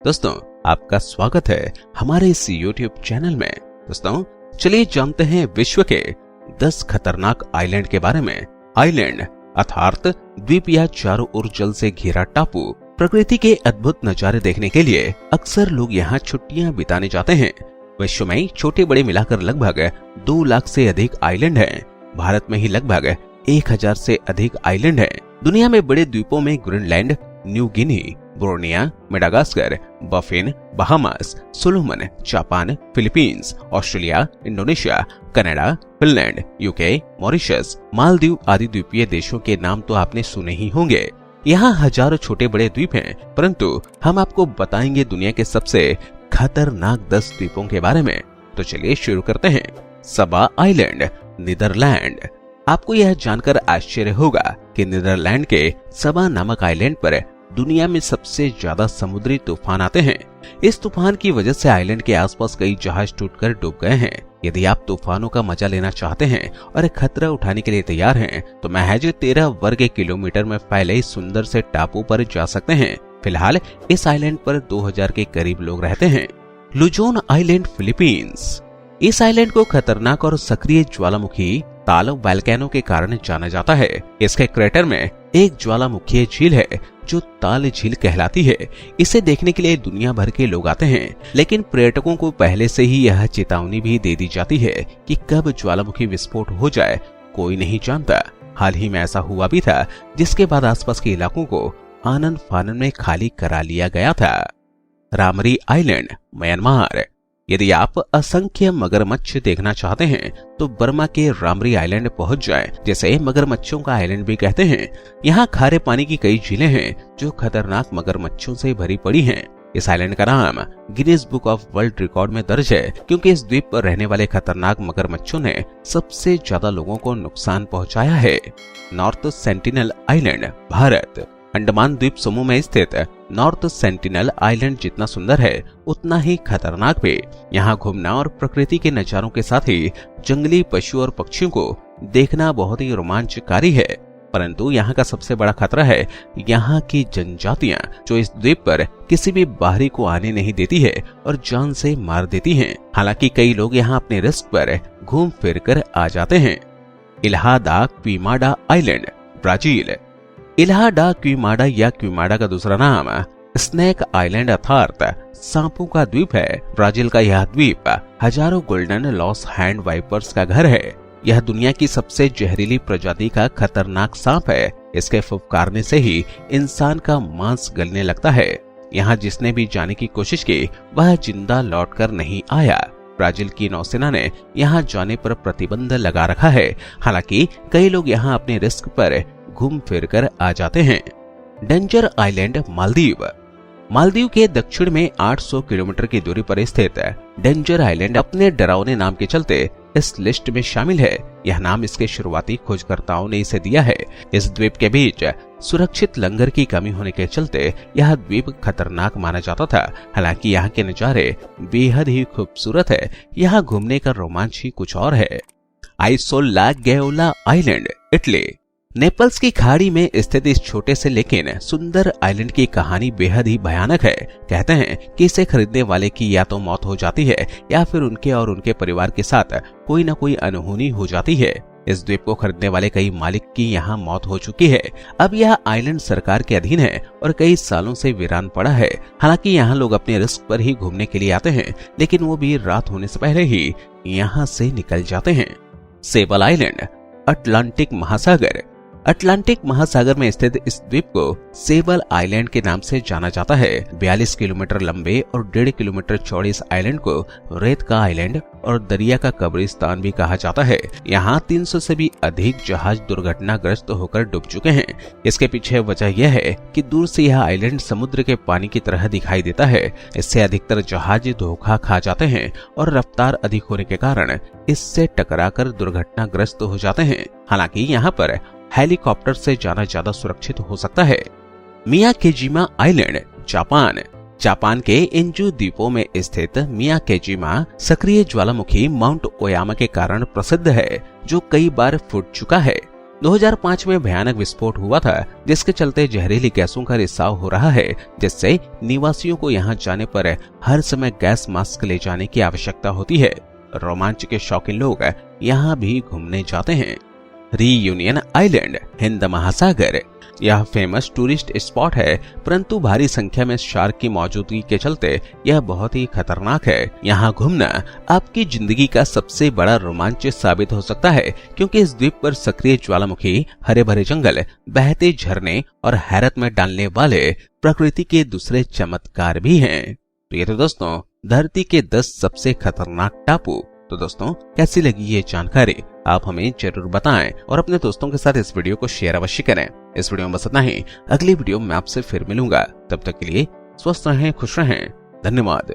दोस्तों, आपका स्वागत है हमारे इस YouTube चैनल में। दोस्तों, चलिए जानते हैं विश्व के 10 खतरनाक आइलैंड के बारे में। आइलैंड अर्थात द्वीप या चारों ओर जल से घिरा टापू। प्रकृति के अद्भुत नजारे देखने के लिए अक्सर लोग यहाँ छुट्टियां बिताने जाते हैं। विश्व में छोटे बड़े मिलाकर लगभग 2 लाख से अधिक आइलैंड हैं। भारत में ही लगभग 1000 से अधिक आइलैंड हैं। दुनिया में बड़े द्वीपों में Greenland, New Guinea, Borneo, Madagascar, बफिन, Bahamas, Solomon, Japan, Philippines, Australia, Indonesia, Canada, Finland, UK, Mauritius, Maldives आदि द्वीपीय देशों के नाम तो आपने सुने ही होंगे। यहाँ हजारों छोटे बड़े द्वीप हैं, परंतु हम आपको बताएंगे दुनिया के सबसे खतरनाक 10 द्वीपों के बारे में। तो चलिए शुरू करते हैं। सबा आइलैंड, नीदरलैंड। आपको यह जानकर आश्चर्य होगा कि नीदरलैंड के सबा नामक आइलैंड पर दुनिया में सबसे ज्यादा समुद्री तूफान आते हैं। इस तूफान की वजह से आइलैंड के आसपास कई जहाज टूटकर डूब गए हैं। यदि आप तूफानों का मजा लेना चाहते हैं और एक खतरा उठाने के लिए तैयार हैं, तो महज 13 वर्ग किलोमीटर में फैले इस सुंदर से टापू पर जा सकते हैं। फिलहाल इस आइलैंड पर 2000 के करीब लोग रहते हैं। Luzon island, Philippines. इस आइलैंड को खतरनाक और सक्रिय ज्वालामुखी ताल वोल्केनो के कारण जाना जाता है। इसके क्रेटर में एक ज्वालामुखीय झील है जो ताल झील कहलाती है। इसे देखने के लिए दुनिया भर के लोग आते हैं, लेकिन पर्यटकों को पहले से ही यह चेतावनी भी दे दी जाती है कि कब ज्वालामुखी विस्फोट हो जाए कोई नहीं जानता। हाल ही में ऐसा हुआ भी था, जिसके बाद आसपास के इलाकों को आनन फानन में खाली करा लिया गया था। रामरी आइलैंड, म्यांमार। यदि आप असंख्य मगरमच्छ देखना चाहते हैं तो बर्मा के रामरी आइलैंड पहुंच जाएं, जिसे मगरमच्छों का आइलैंड भी कहते हैं। यहाँ खारे पानी की कई झीलें हैं जो खतरनाक मगरमच्छों से भरी पड़ी हैं। इस आइलैंड का नाम Guinness book of world record में दर्ज है, क्योंकि इस द्वीप पर रहने वाले खतरनाक मगरमच्छों ने सबसे ज्यादा लोगों को नुकसान पहुंचाया है। North sentinel island, Bharat. Andaman द्वीप समूह में स्थित नॉर्थ सेंटिनल आइलैंड जितना सुंदर है उतना ही खतरनाक भी। यहाँ घूमना और प्रकृति के नजारों के साथ ही जंगली पशु और पक्षियों को देखना बहुत ही रोमांचकारी है। परंतु यहाँ का सबसे बड़ा खतरा है यहाँ की जनजातियाँ, जो इस द्वीप पर किसी भी बाहरी को आने नहीं देती है और जान से मार देती हैं। हालांकि कई लोग यहाँ अपने रिस्क पर घूम फिर कर आ जाते हैं। इल्हा दा क्विमाडा आइलैंड, ब्राजील। इल्हा दा क्विमाडा या क्विमाडा का दूसरा नाम स्नेक आइलैंड अर्थात सांपों का द्वीप है। ब्राजील का यह द्वीप हजारों गोल्डन लॉस हैंड वाइपर्स का घर है। यह दुनिया की सबसे जहरीली प्रजाति का खतरनाक सांप है। इसके फुफकारने से ही इंसान का मांस गलने लगता है। यहाँ जिसने भी जाने की कोशिश की वह जिंदा लौटकर नहीं आया। ब्राजील की नौसेना ने यहाँ जाने पर प्रतिबंध लगा रखा है। हालांकि कई लोग यहाँ अपने रिस्क पर घूम फिर कर आ जाते हैं। Danger island, Maldives. मालदीव के दक्षिण में 800 किलोमीटर की दूरी पर स्थित डेंजर आइलैंड अपने डरावने नाम के चलते इस लिस्ट में शामिल है। यह नाम इसके शुरुआती खोजकर्ताओं ने इसे दिया है। इस द्वीप के बीच सुरक्षित लंगर की कमी होने के चलते यह द्वीप खतरनाक माना जाता था। हालांकि यहाँ के नजारे बेहद ही खूबसूरत है। यहाँ घूमने का रोमांच ही कुछ और है। आइसोला गैओला आइलैंड, इटली। नेपल्स की खाड़ी में स्थित इस छोटे से लेकिन सुंदर आइलैंड की कहानी बेहद ही भयानक है। कहते हैं कि इसे खरीदने वाले की या तो मौत हो जाती है या फिर उनके और उनके परिवार के साथ कोई न कोई अनहोनी हो जाती है। इस द्वीप को खरीदने वाले कई मालिक की यहाँ मौत हो चुकी है। अब यह आइलैंड सरकार के अधीन है और कई सालों से वीरान पड़ा है। हालांकि यहाँ लोग अपने रिस्क पर ही घूमने के लिए आते हैं, लेकिन वो भी रात होने से पहले ही यहाँ से निकल जाते हैं। सेबल आइलैंड, अटलांटिक महासागर। अटलांटिक महासागर में स्थित इस द्वीप को सेबल आइलैंड के नाम से जाना जाता है। 42 किलोमीटर लंबे और 1.5 किलोमीटर चौड़े इस आइलैंड को रेत का आइलैंड और दरिया का कब्रिस्तान भी कहा जाता है। यहाँ 300 से भी अधिक जहाज दुर्घटनाग्रस्त होकर डूब चुके हैं। इसके पीछे वजह यह है कि दूर से यह आइलैंड समुद्र के पानी की तरह दिखाई देता है। इससे अधिकतर जहाज धोखा खा जाते हैं और रफ्तार अधिक होने के कारण इससे टकराकर दुर्घटनाग्रस्त हो जाते हैं। हालांकि यहाँ पर हेलीकॉप्टर से जाना ज्यादा सुरक्षित हो सकता है। मियाकेजिमा आइलैंड, जापान। जापान के इंजू द्वीपों में स्थित मियाकेजिमा सक्रिय ज्वालामुखी माउंट ओयामा के कारण प्रसिद्ध है, जो कई बार फूट चुका है। 2005 में भयानक विस्फोट हुआ था, जिसके चलते जहरीली गैसों का रिसाव हो रहा है, जिससे निवासियों को यहां जाने पर हर समय गैस मास्क ले जाने की आवश्यकता होती है। रोमांच के शौकीन लोग यहां भी घूमने जाते हैं। रीयूनियन आइलैंड, हिंद महासागर। यह फेमस टूरिस्ट स्पॉट है, परंतु भारी संख्या में शार्क की मौजूदगी के चलते यह बहुत ही खतरनाक है। यहाँ घूमना आपकी जिंदगी का सबसे बड़ा रोमांच साबित हो सकता है, क्योंकि इस द्वीप पर सक्रिय ज्वालामुखी, हरे भरे जंगल, बहते झरने और हैरत में डालने वाले प्रकृति के दूसरे चमत्कार भी हैं। तो ये तो दोस्तों धरती के 10 सबसे खतरनाक टापू। तो दोस्तों कैसी लगी ये जानकारी आप हमें जरूर बताएं और अपने दोस्तों के साथ इस वीडियो को शेयर अवश्य करें। इस वीडियो में बस इतना ही। अगली वीडियो में आपसे फिर मिलूंगा। तब तक के लिए स्वस्थ रहें, खुश रहें। धन्यवाद।